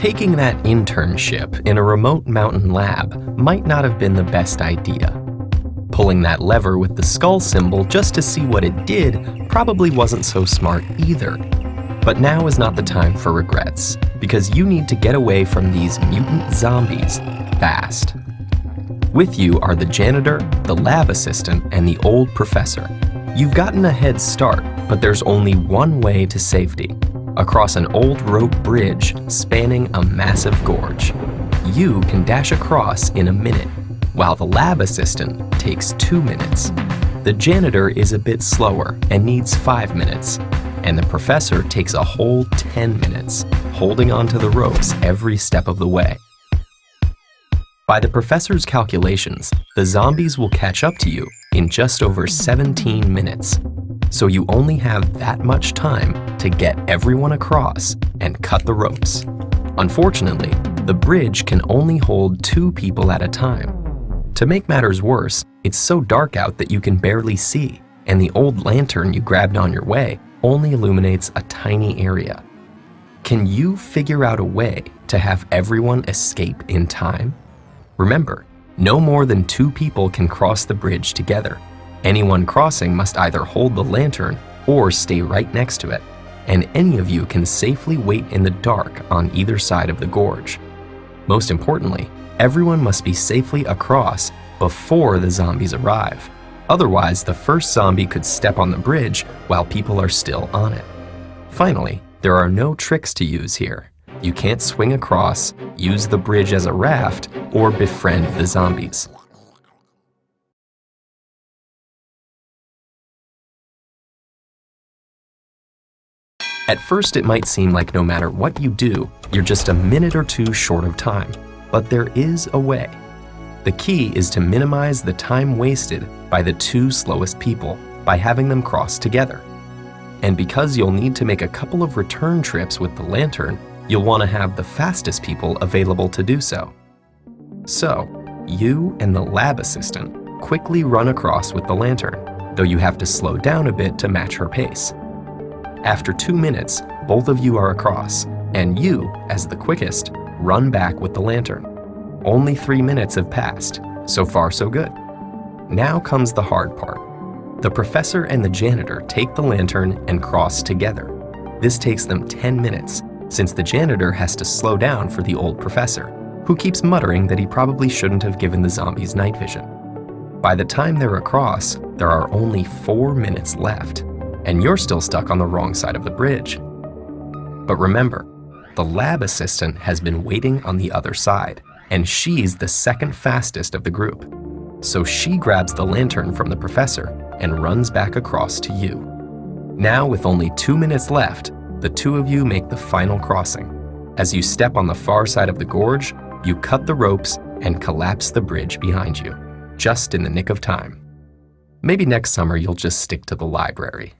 Taking that internship in a remote mountain lab might not have been the best idea. Pulling that lever with the skull symbol just to see what it did probably wasn't so smart either. But now is not the time for regrets, because you need to get away from these mutant zombies fast. With you are the janitor, the lab assistant, and the old professor. You've gotten a head start, but there's only one way to safety: across an old rope bridge spanning a massive gorge. You can dash across in a minute, while the lab assistant takes 2 minutes. The janitor is a bit slower and needs 5 minutes, and the professor takes a whole 10 minutes, holding onto the ropes every step of the way. By the professor's calculations, the zombies will catch up to you in just over 17 minutes. So you only have that much time to get everyone across and cut the ropes. Unfortunately, the bridge can only hold 2 people at a time. To make matters worse, it's so dark out that you can barely see, and the old lantern you grabbed on your way only illuminates a tiny area. Can you figure out a way to have everyone escape in time? Remember, no more than 2 people can cross the bridge together. Anyone crossing must either hold the lantern or stay right next to it, and any of you can safely wait in the dark on either side of the gorge. Most importantly, everyone must be safely across before the zombies arrive. Otherwise, the first zombie could step on the bridge while people are still on it. Finally, there are no tricks to use here. You can't swing across, use the bridge as a raft, or befriend the zombies. At first, it might seem like no matter what you do, you're just a minute or 2 short of time. But there is a way. The key is to minimize the time wasted by the 2 slowest people by having them cross together. And because you'll need to make a couple of return trips with the lantern, you'll want to have the fastest people available to do so. So, you and the lab assistant quickly run across with the lantern, though you have to slow down a bit to match her pace. After 2 minutes, both of you are across, and you, as the quickest, run back with the lantern. Only 3 minutes have passed. So far, so good. Now comes the hard part. The professor and the janitor take the lantern and cross together. This takes them 10 minutes, since the janitor has to slow down for the old professor, who keeps muttering that he probably shouldn't have given the zombies night vision. By the time they're across, there are only 4 minutes left, and you're still stuck on the wrong side of the bridge. But remember, the lab assistant has been waiting on the other side, and she's the second fastest of the group. So she grabs the lantern from the professor and runs back across to you. Now, with only 2 minutes left, the 2 of you make the final crossing. As you step on the far side of the gorge, you cut the ropes and collapse the bridge behind you, just in the nick of time. Maybe next summer you'll just stick to the library.